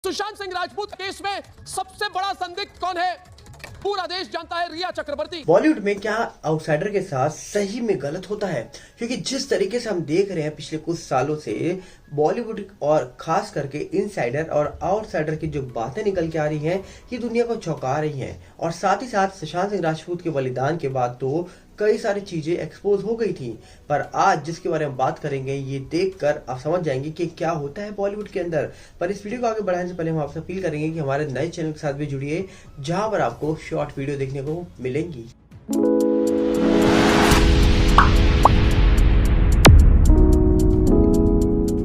Sushant Singh Rajput case में सबसे बड़ा संदिग्ध कौन है, पूरा देश जानता है, रिया चक्रवर्ती। बॉलीवुड में क्या आउटसाइडर के साथ सही में गलत होता है? क्योंकि जिस तरीके से हम देख रहे हैं पिछले कुछ सालों से बॉलीवुड और खास करके इनसाइडर और आउटसाइडर की जो बातें निकल के आ रही हैं, ये दुनिया को चौंका रही हैं। और साथ ही साथ सुशांत सिंह राजपूत के बलिदान के बाद तो कई सारी चीजें एक्सपोज हो गई थी, पर आज जिसके बारे में बात करेंगे ये देखकर आप समझ जाएंगे कि क्या होता है बॉलीवुड के अंदर। पर इस वीडियो को आगे बढ़ाने से पहले हम आपसे अपील करेंगे कि हमारे नए चैनल के साथ भी जुड़िए, जहां पर आपको शॉर्ट वीडियो देखने को मिलेंगी।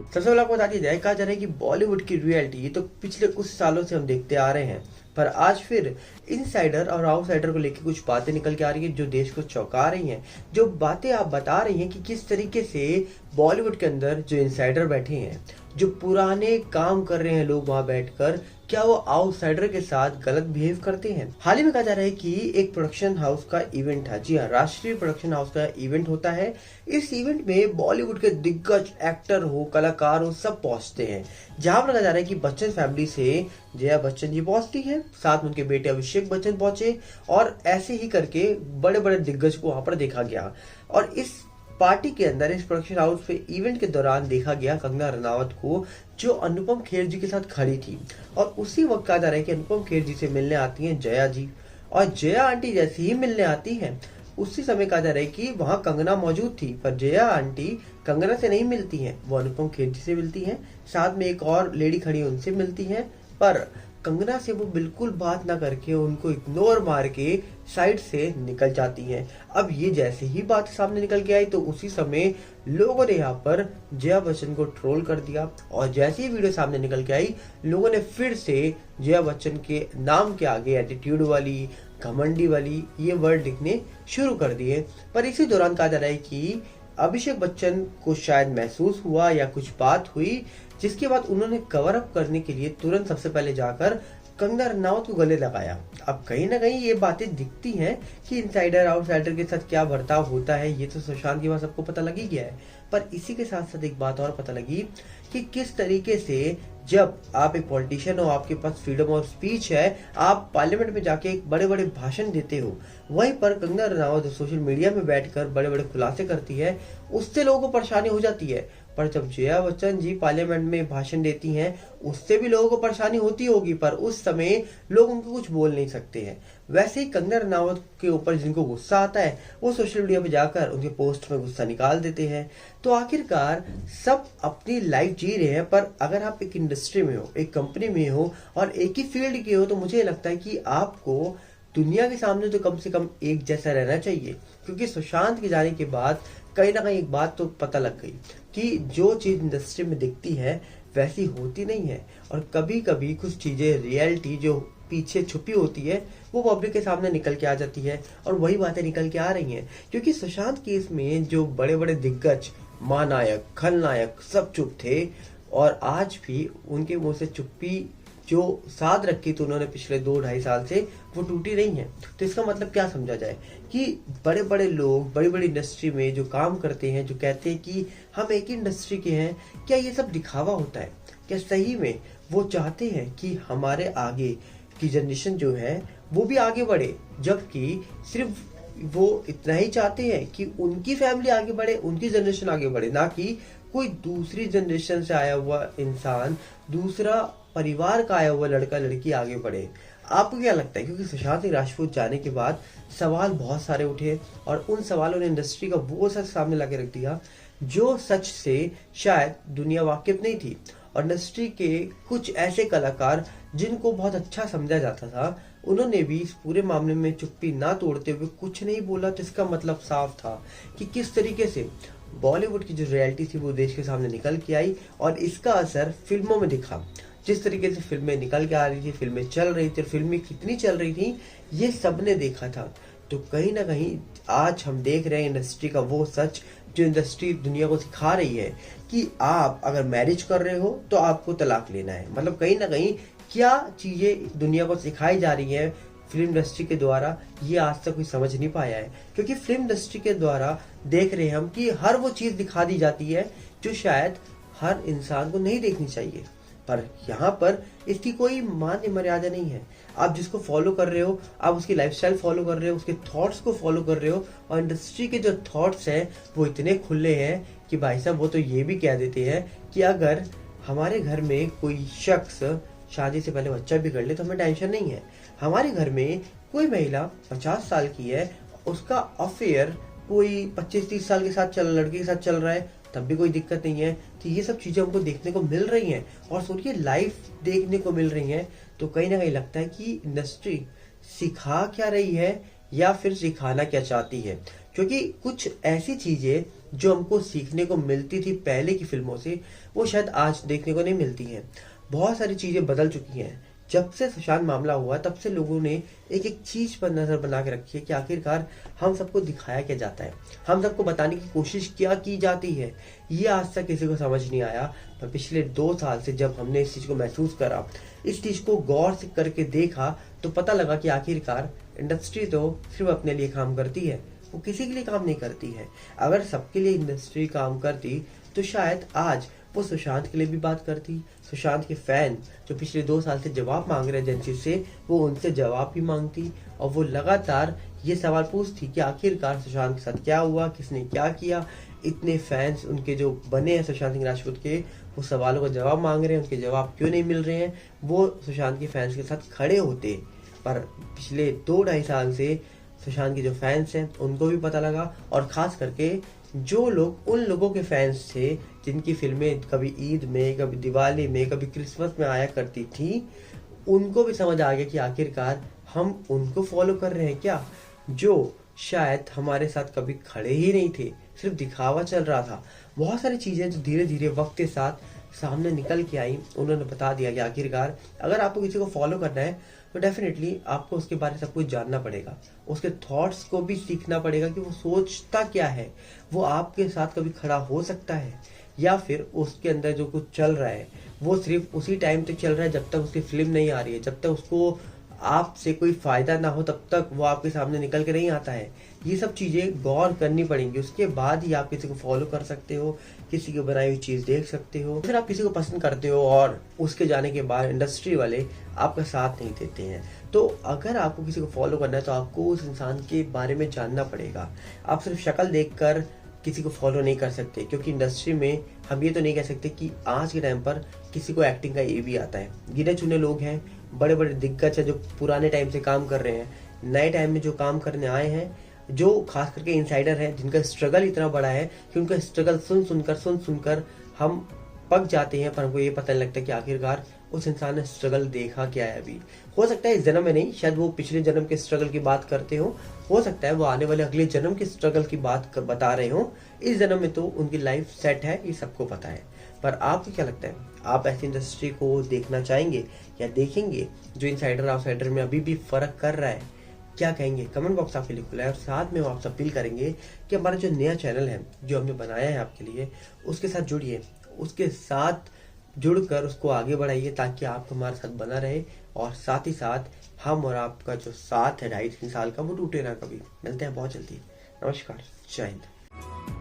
सबसे पहले आपको बता दिया जाए, कहा जा रहा है कि बॉलीवुड की रियलिटी तो पिछले कुछ सालों से हम देखते आ रहे हैं, पर आज फिर इनसाइडर और आउटसाइडर को लेकर कुछ बातें निकल के आ रही है जो देश को चौंका रही हैं। जो बातें आप बता रही हैं कि किस तरीके से बॉलीवुड के अंदर जो इनसाइडर बैठे हैं, जो पुराने काम कर रहे हैं लोग वहां बैठकर, क्या वो आउटसाइडर के साथ गलत बिहेव करते हैं। हाल ही में कहा जा रहा है कि एक प्रोडक्शन हाउस का इवेंट था, जी हाँ, राष्ट्रीय प्रोडक्शन हाउस का इवेंट होता है। इस इवेंट में बॉलीवुड के दिग्गज एक्टर हो, कलाकार हो, सब पहुंचते हैं। जहां पर कहा जा रहा है कि बच्चन फैमिली से जया बच्चन जी पहुंचती है, साथ में उनके बेटे अभिषेक बच्चन पहुंचे, और ऐसे ही करके बड़े बड़े दिग्गज को वहां पर देखा गया। और इस पार्टी के अंदर, इस प्रोडक्शन हाउस पे इवेंट के दौरान देखा गया कंगना रनावत को, जो अनुपम खेर जी के साथ खड़ी थी। और उसी वक्त कहा जा रहा है कि अनुपम खेर जी से मिलने आती हैं जया जी, और जया आंटी जैसे ही मिलने आती हैं, उसी समय कहा जा रहा है कि वहां कंगना मौजूद थी, पर जया आंटी कंगना से नहीं मिलती हैं, वो अनुपम खेर जी से मिलती हैं। साथ में एक और लेडी खड़ी है, उनसे मिलती हैं, पर कंगना से वो बिल्कुल बात ना करके उनको इग्नोर मार के साइड से निकल जाती हैं। अब ये जैसे ही बात सामने निकल के आई तो उसी समय लोगों ने यहाँ पर जया बच्चन को ट्रोल कर दिया, और जैसे ही वीडियो सामने निकल के आई, लोगों ने फिर से जया बच्चन के नाम के आगे एटीट्यूड वाली, घमंडी वाली ये वर्ड लिखने शुरू कर दिए। पर इसी दौरान कहा जा रहा है कि अभिषेक बच्चन को शायद महसूस हुआ या कुछ बात हुई, जिसके बाद उन्होंने कवर अप करने के लिए तुरंत सबसे पहले जाकर कंगना रनावत को गले लगाया। अब कहीं ना कहीं ये बातें दिखती हैं कि इनसाइडर आउटसाइडर के साथ क्या बर्ताव होता है, ये तो सुशांत के बाद सबको पता लग ही गया है। पर इसी के साथ साथ एक बात और पता लगी कि किस तरीके से जब आप एक पॉलिटिशियन हो, आपके पास फ्रीडम ऑफ स्पीच है, आप पार्लियामेंट में जाके एक बड़े बड़े भाषण देते हो, वहीं पर कंगना रनावत सोशल मीडिया में बैठकर बड़े बड़े खुलासे करती है, उससे लोगों को परेशानी हो जाती है। पर जब जया बच्चन जी पार्लियामेंट में भाषण देती हैं, उससे भी लोगों को परेशानी होती होगी, पर उस समय लोग उनको कुछ बोल नहीं सकते हैं। वैसे ही कंगना रनावत के ऊपर जिनको गुस्सा आता है, वो सोशल मीडिया पे जाकर उनके पोस्ट में गुस्सा निकाल देते हैं। तो आखिरकार सब अपनी लाइफ जी रहे हैं, पर अगर आप एक इंडस्ट्री में हो, एक कंपनी में हो और एक ही फील्ड के हो, तो मुझे लगता है कि आपको दुनिया के सामने तो कम से कम एक जैसा रहना चाहिए। क्योंकि सुशांत के जाने के बाद कहीं ना कहीं एक बात तो पता लग गई कि जो चीज इंडस्ट्री में दिखती है वैसी होती नहीं है, और कभी कभी कुछ चीजें रियलिटी जो पीछे छुपी होती है वो पब्लिक के सामने निकल के आ जाती है, और वही बातें निकल के आ रही हैं। क्योंकि सुशांत केस में जो बड़े बड़े दिग्गज, महानायक, खलनायक सब चुप थे, और आज भी उनके मुंह से चुप्पी जो साध रखी थी उन्होंने पिछले 2-2.5 साल से, वो टूटी नहीं है। तो इसका मतलब क्या समझा जाए कि बड़े बड़े लोग बड़ी बड़ी इंडस्ट्री में जो काम करते हैं, जो कहते हैं कि हम एक ही इंडस्ट्री के हैं, क्या ये सब दिखावा होता है? क्या सही में वो चाहते हैं कि हमारे आगे की जनरेशन जो है वो भी आगे बढ़े, जबकि सिर्फ वो इतना ही चाहते हैं कि उनकी फैमिली आगे बढ़े, उनकी जनरेशन आगे बढ़े, ना कि कोई दूसरी जनरेशन से आया हुआ इंसान, दूसरा परिवार का आया हुआ लड़का लड़की आगे बढ़े। आपको क्या लगता है? क्योंकि सुशांत सिंह राजपूत जाने के बाद सवाल बहुत सारे उठे, और उन सवालों ने इंडस्ट्री का वो सच सामने ला के रख दिया जो सच से शायद दुनिया वाकिफ नहीं थी। और इंडस्ट्री के कुछ ऐसे कलाकार जिनको बहुत अच्छा समझा जाता था, उन्होंने भी इस पूरे मामले में चुप्पी ना तोड़ते हुए कुछ नहीं बोला। तो इसका मतलब साफ था कि किस तरीके से बॉलीवुड की जो रियलिटी थी वो देश के सामने निकल के आई, और इसका असर फिल्मों में दिखा। जिस तरीके से फिल्में निकल के आ रही थी, फिल्में चल रही थी, फिल्में कितनी चल रही थी, ये सबने देखा था। तो कहीं ना कहीं आज हम देख रहे हैं इंडस्ट्री का वो सच जो इंडस्ट्री दुनिया को सिखा रही है कि आप अगर मैरिज कर रहे हो तो आपको तलाक लेना है। मतलब कहीं ना कहीं क्या चीजें दुनिया को सिखाई जा रही है फिल्म इंडस्ट्री के द्वारा, ये आज तक कोई समझ नहीं पाया है। क्योंकि फिल्म इंडस्ट्री के द्वारा देख रहे हैं हम कि हर वो चीज दिखा दी जाती है जो शायद हर इंसान को नहीं देखनी चाहिए। पर यहाँ पर इसकी कोई मान मर्यादा नहीं है। आप जिसको फॉलो कर रहे हो, आप उसकी लाइफस्टाइल फॉलो कर रहे हो, उसके थॉट्स को फॉलो कर रहे हो, और इंडस्ट्री के जो थॉट्स हैं वो इतने खुले हैं कि भाई साहब वो तो ये भी कह देते हैं कि अगर हमारे घर में कोई शख्स शादी से पहले बच्चा भी कर ले तो हमें टेंशन नहीं है। हमारे घर में कोई महिला 50 साल की है, उसका अफेयर कोई 25-30 साल के साथ लड़के के साथ चल रहा है, तब भी कोई दिक्कत नहीं है। तो ये सब चीजें हमको देखने को मिल रही हैं और सोचिए लाइफ देखने को मिल रही हैं। तो कहीं ना कहीं लगता है कि इंडस्ट्री सिखा क्या रही है या फिर सिखाना क्या चाहती है, क्योंकि कुछ ऐसी चीजें जो हमको सीखने को मिलती थी पहले की फिल्मों से वो शायद आज देखने को नहीं मिलती हैं। बहुत सारी चीजें बदल चुकी हैं। जब से सुशांत मामला हुआ तब से लोगों ने एक एक चीज पर नजर बना के रखी है कि आखिरकार हम सबको दिखाया क्या जाता है, हम सबको बताने की कोशिश क्या की जाती है। ये आज तक किसी को समझ नहीं आया, पर पिछले 2 साल से जब हमने इस चीज को महसूस करा, इस चीज को गौर से करके देखा, तो पता लगा कि आखिरकार इंडस्ट्री तो सिर्फ अपने लिए काम करती है, वो किसी के लिए काम नहीं करती है। अगर सबके लिए इंडस्ट्री काम करती तो शायद आज वो सुशांत के लिए भी बात करती। सुशांत के फैन जो पिछले 2 साल से जवाब मांग रहे एजेंसी से, वो उनसे जवाब भी मांगती और वो लगातार ये सवाल पूछती कि आखिरकार सुशांत के साथ क्या हुआ, किसने क्या किया। इतने फैंस उनके जो बने हैं सुशांत सिंह राजपूत के, वो सवालों का जवाब मांग रहे हैं, उनके जवाब क्यों नहीं मिल रहे हैं। वो सुशांत के फैंस के साथ खड़े होते, पर पिछले 2-2.5 साल से सुशांत के जो फैंस हैं उनको भी पता लगा, और खास करके जो लोग उन लोगों के फैंस थे जिनकी फिल्में कभी ईद में, कभी दिवाली में, कभी क्रिसमस में आया करती थी, उनको भी समझ आ गया कि आखिरकार हम उनको फॉलो कर रहे हैं क्या, जो शायद हमारे साथ कभी खड़े ही नहीं थे, सिर्फ दिखावा चल रहा था। बहुत सारी चीजें जो धीरे धीरे वक्त के साथ सामने निकल के आई, उन्होंने बता दिया कि आखिरकार अगर आपको किसी को फॉलो करना है तो डेफिनेटली आपको उसके बारे में सब कुछ जानना पड़ेगा, उसके थॉट्स को भी सीखना पड़ेगा कि वो सोचता क्या है। वो आपके साथ कभी खड़ा हो सकता है या फिर उसके अंदर जो कुछ चल रहा है वो सिर्फ उसी टाइम तक चल रहा है जब तक उसकी फिल्म नहीं आ रही है, जब तक उसको आपसे कोई फायदा ना हो तब तक वो आपके सामने निकल के नहीं आता है। ये सब चीजें गौर करनी पड़ेंगी, उसके बाद ही आप किसी को फॉलो कर सकते हो, किसी की बनाई हुई चीज देख सकते हो। फिर आप किसी को पसंद करते हो और उसके जाने के बाद इंडस्ट्री वाले आपका साथ नहीं देते हैं। तो अगर आपको किसी को फॉलो करना है तो आपको उस इंसान के बारे में जानना पड़ेगा। आप सिर्फ शक्ल देखकर किसी को फॉलो नहीं कर सकते, क्योंकि इंडस्ट्री में हम ये तो नहीं कह सकते कि आज के टाइम पर किसी को एक्टिंग का ये भी आता है। गिने चुने लोग हैं, बड़े बड़े दिग्गज है जो पुराने टाइम से काम कर रहे हैं, नए टाइम में जो काम करने आए हैं, जो खास करके इनसाइडर है, जिनका स्ट्रगल इतना बड़ा है कि उनका स्ट्रगल सुन सुनकर हम पक जाते हैं, पर हमको ये पता नहीं लगता कि आखिरकार उस इंसान ने स्ट्रगल देखा क्या है। अभी हो सकता है इस जन्म में नहीं, शायद वो पिछले जन्म के स्ट्रगल की बात करते हो सकता है वो आने वाले अगले जन्म के स्ट्रगल की बात बता रहे हो। इस जन्म में तो उनकी लाइफ सेट है, ये सबको पता है। पर आपको क्या लगता है, आप ऐसी इंडस्ट्री को देखना चाहेंगे या देखेंगे जो इनसाइडर आउटसाइडर में अभी भी फर्क कर रहा है? क्या कहेंगे? कमेंट बॉक्स आपके लिए खुला है, और साथ में वो आपसे अपील करेंगे कि हमारा जो नया चैनल है जो हमने बनाया है आपके लिए, उसके साथ जुड़िए, उसके साथ जुड़कर उसको आगे बढ़ाइए ताकि आप हमारे साथ बना रहे, और साथ ही साथ हम और आपका जो साथ है 2.5-3 साल का, वो टूटे ना कभी। मिलते हैं बहुत जल्दी। नमस्कार, जय हिंद।